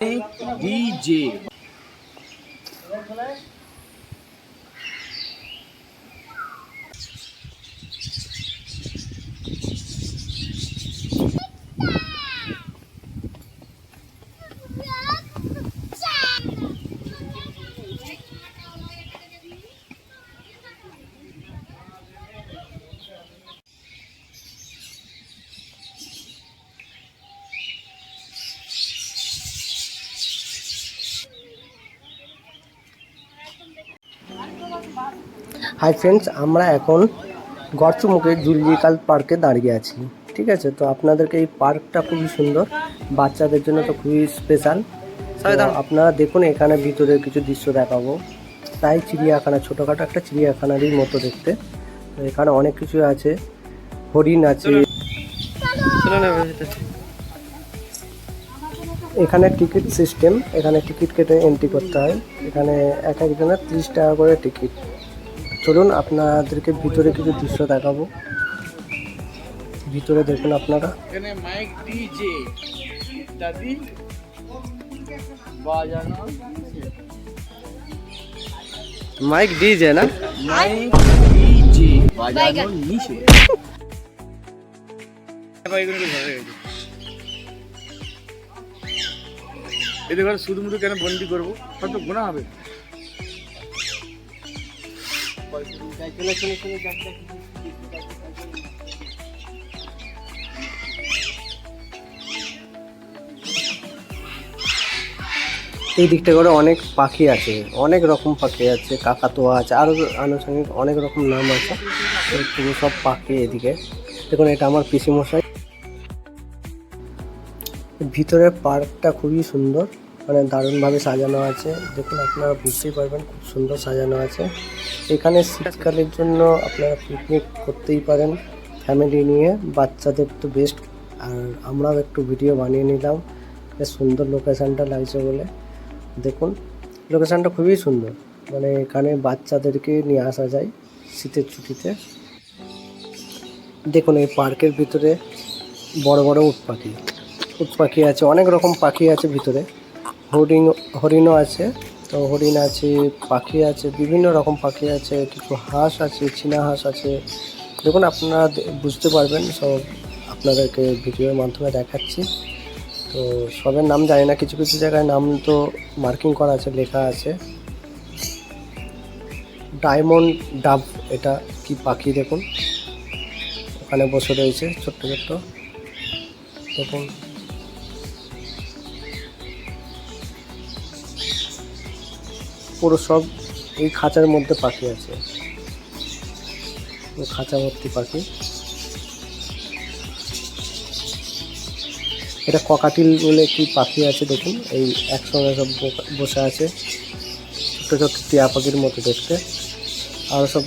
DJ. Hi friends, আমরা এখন গড়চুমুখে zoological পার্কে দাঁড়িয়ে আছি। ঠিক আছে, তো আপনাদেরকে এই পার্কটা খুবই সুন্দর, বাচ্চাদের জন্য তো খুবই স্পেশাল। আপনারা দেখুন, এখানে ভিতরে কিছু দৃশ্য দেখাবো। তাই চিড়িয়াখানা, ছোটোখাটো একটা চিড়িয়াখানারই মতো দেখতে। তো এখানে অনেক কিছু আছে, হরিণ আছে। এখানে টিকিট সিস্টেম, এখানে টিকিট কেটে এন্ট্রি করতে হয়। এখানে এক একজনের 30 টাকা করে টিকিট। চলুন আপনাদেরকে ভিতরে কিছু দৃশ্য দেখাবো। ভিতরে দেখুন আপনারা। এখানে মাইক ডিজে ইত্যাদি বাজানো। মাইক ডিজে না, মাইক ডিজে বাজানো নিষেধ। এদের ঘরে শুধু মুধু কেন বন্দি করবো? হয়তো গুণা হবে। এই দিকটা করে অনেক পাখি আছে, অনেক রকম পাখি আছে, কাকাতুয়া আছে, আরও আনুষঙ্গিক অনেক রকম নাম আছে। পুরো সব পাখি এদিকে দেখুন। এটা আমার পিসিমশাই। ভিতরের পার্কটা খুবই সুন্দর, মানে দারুণভাবে সাজানো আছে। দেখুন, আপনারা বুঝতেই পারবেন খুব সুন্দর সাজানো আছে। এখানে শীতকালের জন্য আপনারা পিকনিক করতেই পারেন ফ্যামিলি নিয়ে, বাচ্চাদের তো বেস্ট। আর আমরাও একটু ভিডিও বানিয়ে নিলাম, বেশ সুন্দর লোকেশানটা লাগছে বলে। দেখুন, লোকেশানটা খুবই সুন্দর, মানে এখানে বাচ্চাদেরকে নিয়ে আসা যায় শীতের ছুটিতে। দেখুন, এই পার্কের ভিতরে বড় বড় উট পাখি আছে, অনেক রকম পাখি আছে ভিতরে। হরিণও আছে, তো হরিণ আছে, পাখি আছে, বিভিন্ন রকম পাখি আছে, কিছু হাঁস আছে, চীনা হাঁস আছে। দেখুন, আপনারা বুঝতে পারবেন সব, আপনাদেরকে ভিডিওর মাধ্যমে দেখাচ্ছি। তো সবের নাম জানি না, কিছু কিছু জায়গায় নাম তো মার্কিং করা আছে, লেখা আছে। ডায়মন্ড ডাব, এটা কি পাখি দেখুন, ওখানে বসে রয়েছে ছোট্ট ছোট্ট। দেখুন, পুরো সব এই খাঁচার মধ্যে পাখি আছে, খাঁচা ভর্তি পাখি। এটা ককাটিল বলে কি পাখি আছে দেখুন, এই একসঙ্গে সব বসে আছে, ছোট্ট ছোট্ট টিয়া পাখির মতো দেখতে। আর সব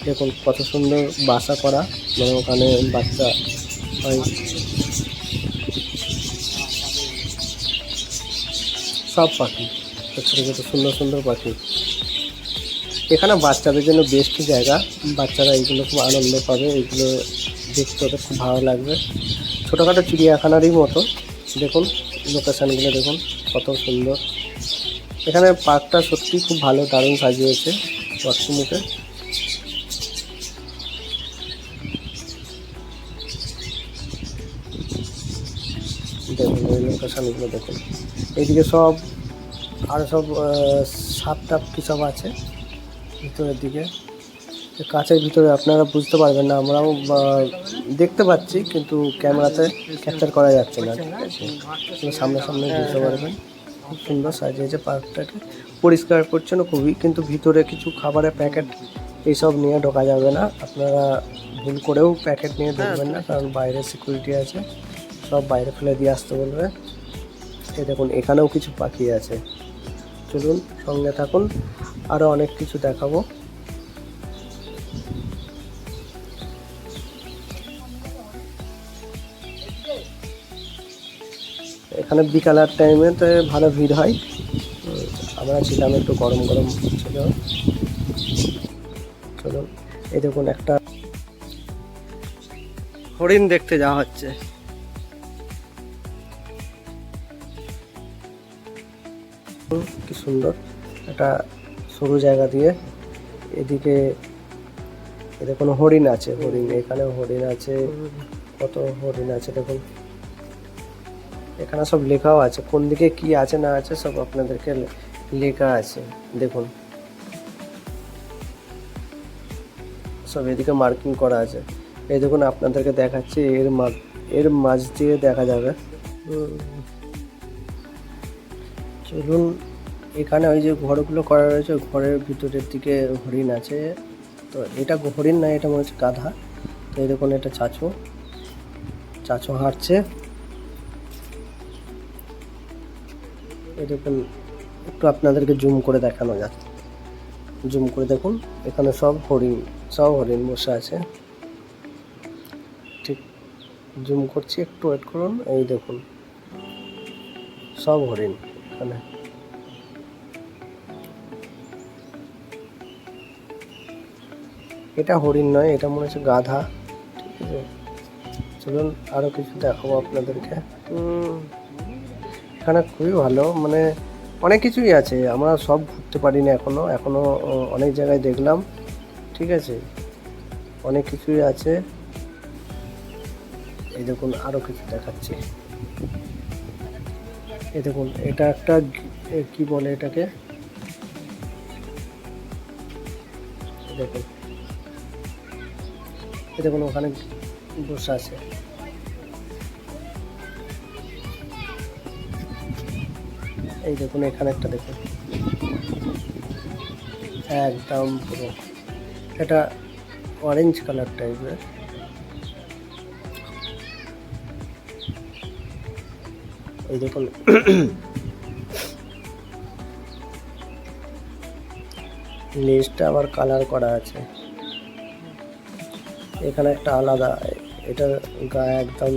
দেখুন কত সুন্দর বাসা করা, মানে ওখানে বাচ্চা হয়। সব পাখি ছোটো ছোটো সুন্দর সুন্দর পাখি। এখানে বাচ্চাদের জন্য বেস্ট জায়গা, বাচ্চারা এইগুলো খুব আনন্দ পাবে, এইগুলো দেখতে ওদের খুব ভালো লাগবে। ছোটোখাটো চিড়িয়াখানারই মতো। দেখুন লোকেশানগুলো দেখুন কত সুন্দর। এখানে পার্কটা সত্যি খুব ভালো, দারুণ সাজিয়েছে গড়চুমুখে। দেখুন এই লোকেশানগুলো দেখুন, এইদিকে সব আরও সব সাপ টাপ কী সব আছে ভিতরের দিকে। কাছের ভিতরে আপনারা বুঝতে পারবেন না, আমরাও দেখতে পাচ্ছি কিন্তু ক্যামেরাতে ক্যাপচার করা যাচ্ছে না। ঠিক আছে, সামনে বুঝতে পারবেন। খুব সুন্দর সাজিয়েছে পার্কটাকে, পরিষ্কার পরিচ্ছন্ন খুবই। কিন্তু ভিতরে কিছু খাবারের প্যাকেট এইসব নিয়ে ঢোকা যাবে না, আপনারা ভুল করেও প্যাকেট নিয়ে ঢুকবেন না, কারণ বাইরে সিকিউরিটি আছে, সব বাইরে ফেলে দিয়ে আসতে বলবে। এই দেখুন, এখানেও কিছু পাখি আছে। চলুন সঙ্গে থাকুন, আরও অনেক কিছু দেখাবো। এখানে বিকালের টাইমেতে ভালো ভিড় হয়, আমরা ছিলাম একটু গরম গরম ছিল। চলুন, এই দেখুন একটা হরিণ দেখতে যাওয়া হচ্ছে। কি সুন্দর একটা সরু জায়গা দিয়ে এদিকে দেখুন হরিণ আছে, হরিণ এখানে হরিণ আছে, কত হরিণ আছে দেখুন। এখানে সব লেখাও আছে, কোন দিকে কি আছে না আছে সব আপনাদেরকে লেখা আছে দেখুন। সব এদিকে মার্কিং করা আছে। এই দেখুন আপনাদেরকে দেখাচ্ছি, এর মাঝ দিয়ে দেখা যাবে। চলুন, এখানে ওই যে ঘরগুলো করা রয়েছে, ঘরের ভিতরের দিকে হরিণ আছে। তো এটা হরিণ না, এটা মনে হচ্ছে গাধা। তো এই দেখুন এটা চাচু হাঁটছে। এই দেখুন একটু আপনাদেরকে জুম করে দেখানো যাচ্ছে, জুম করে দেখুন। এখানে সব হরিণ বসে আছে। ঠিক জুম করছি, একটু ওয়েট করুন। এই দেখুন সব হরিণ এখানে। এটা হরিণ নয়, এটা মনে হচ্ছে গাধা। ঠিক আছে, চলুন আরো কিছু দেখাবো আপনাদেরকে। এখানে খুবই ভালো, মানে অনেক কিছুই আছে, আমরা সব ঘুরতে পারিনি এখনো অনেক জায়গায় দেখলাম। ঠিক আছে, অনেক কিছুই আছে। এই দেখুন আরো কিছু দেখাচ্ছি। এই দেখুন এটা একটা কি বলে এটাকে, দেখুন এই দেখুন ওখানে বসে আছে। এই দেখুন এখানে একটা দেখুন, একদম পুরো এটা অরেঞ্জ কালার টাইপের। এই দেখুন লেজটা আবার কালার করা আছে। এখানে একটা আলাদা, এটা গায়ে একদম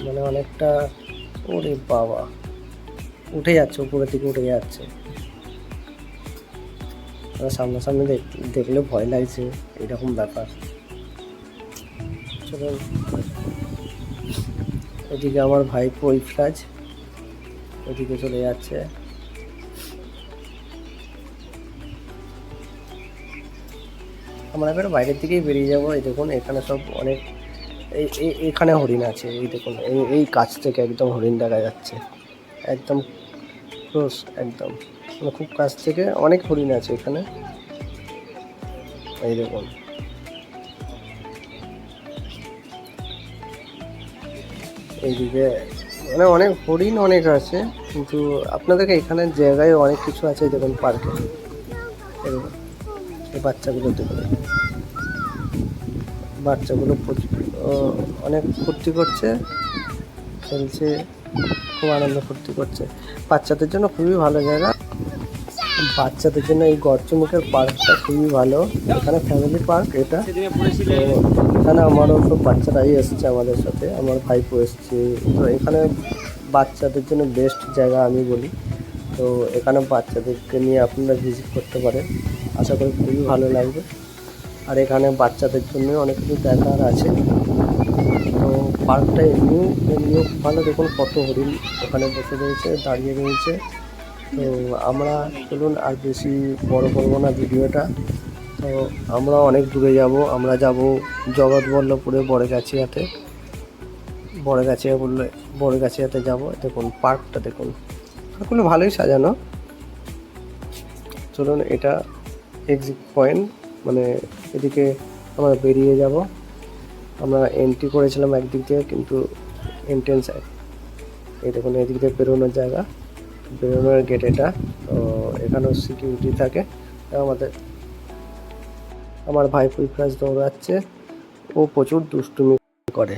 মানে অনেকটা, ওরে বাবা উঠে যাচ্ছে, উপরের দিকে উঠে যাচ্ছে। সামনাসামনি দেখলে ভয় লাগছে, এরকম ব্যাপার। চলুন, ওইদিকে আমার ভাইপো ইফরাজ ওইদিকে চলে যাচ্ছে। আমরা এবার বাইরের দিকেই বেরিয়ে যাবো। এই দেখুন এখানে সব অনেক, এখানে হরিণ আছে। এই দেখুন এই কাছ থেকে একদম হরিণ দেখা যাচ্ছে, একদম ক্লোজ, একদম মানে খুব কাছ থেকে অনেক হরিণ আছে এখানে। এই দেখুন এইদিকে মানে অনেক হরিণ অনেক আছে, কিন্তু আপনাদেরকে এখানে জায়গায় অনেক কিছু আছে। দেখুন পার্কে, এই দেখুন এই বাচ্চাগুলো দেখুন, বাচ্চাগুলো অনেক ফুর্তি করছে, খেলছে, খুব আনন্দ ফুর্তি করছে। বাচ্চাদের জন্য খুবই ভালো জায়গা, বাচ্চাদের জন্য এই গর্চমুখের পার্কটা খুবই ভালো। এখানে ফ্যামিলি পার্ক এটা। তো এখানে আমারও সব বাচ্চারাই এসছে আমাদের সাথে, আমার ভাইপো এসছে। তো এখানে বাচ্চাদের জন্য বেস্ট জায়গা আমি বলি। তো এখানে বাচ্চাদেরকে নিয়ে আপনারা ভিজিট করতে পারেন, আশা করি খুবই ভালো লাগবে। আর এখানে বাচ্চাদের জন্য অনেক কিছু দেখার আছে। তো পার্কটা এমনিও ভালো। দেখুন কত হরিণ ওখানে বসে রয়েছে, দাঁড়িয়ে রয়েছে। তো আমরা চলুন আর বেশি বড় করবো না ভিডিওটা। তো আমরা অনেক দূরে যাব, আমরা যাব জগৎবল্লভপুরে বড়গাছিয়াতে যাব। দেখুন পার্কটা দেখুন, পার্কগুলো ভালোই সাজানো। চলুন এটা এক্সিট পয়েন্ট, মানে এদিকে আমরা বেরিয়ে যাব। আমরা এন্ট্রি করেছিলাম একদিক দিয়ে, কিন্তু এন্ট্রেন্স এই দেখুন এদিক দিয়ে বেরোনোর জায়গা, বেরোনোর গেট এটা। তো এখানেও সিকিউরিটি থাকে। আমার ভাইপো ইফরাজ দৌড়াচ্ছে, ও প্রচুর দুষ্টুমি করে।